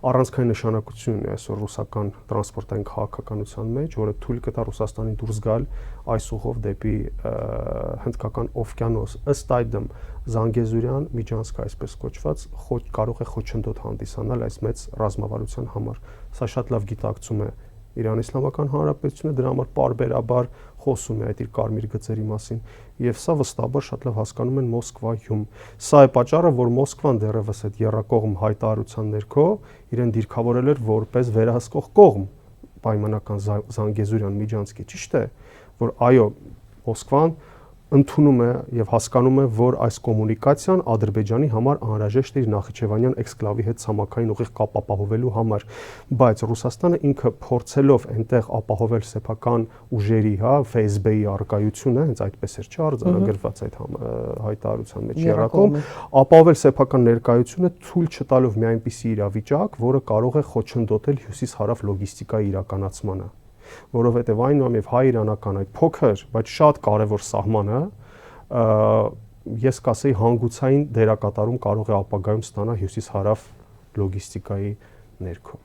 առանցքային նշանակություն ունի այսօր ռուսական տրանսպորտային քաղաքականության մեջ, որը թույլ կտա Ռուսաստանին դուրս գալ այս ուղով դեպի Հնդկական օվկիանոս։ Ըստ այդմ Զանգեզուրյան միջանցքը, այսպես կոչված, կարող է խոչընդոտ հանդիսանալ այս մեծ ռազմավարության համար։ Սա շատ լավ գիտակցում է Իրանի Իսլամական Հանրապետությունը, դրա համար պարբերաբար խոսում է այդ իր կարմիր գծերի մասին, եւ սա վստահաբար շատ լավ հասկանում են Մոսկվայում։ Սա է պատճառը, որ Մոսկվան դեռևս այդ եռակողմ հայտարարության ներքո իրեն դիրքավորել էր որպես վերահսկող կողմ պայմանական Զանգեզուրյան միջանցքի։ Ճիշտ է, որ այո, Մոսկվան ընդունում է եւ հասկանում է, որ այս կոմունիկացիան Ադրբեջանի համար անհրաժեշտ է իր Նախիջևանյան էքսկլավի հետ ցամաքային ուղիղ կապ ապահովելու համար, բայց Ռուսաստանը ինքը փորձելով այնտեղ ապահովել սեփական ուժերի, ՖՍԲ-ի առկայությունը, հենց այդպես էր արձանագրված այդ հայտարարության մեջ երակողմ, ապահովել սեփական ներկայությունը ցույց չտալով մի այնպիսի իրավիճակ, որը կարող է խոչընդոտել հյուսիս-հարավ լոգիստիկայի իրականացմանը, որովհետև այնուամենայնիվ հայ-իրանական այդ փոքր, բայց շատ կարևոր սահմանը ես կասեի հանգուցային դերակատարում կարող է ապագայում ստանալ հյուսիս-հարավ լոգիստիկայի ներքո։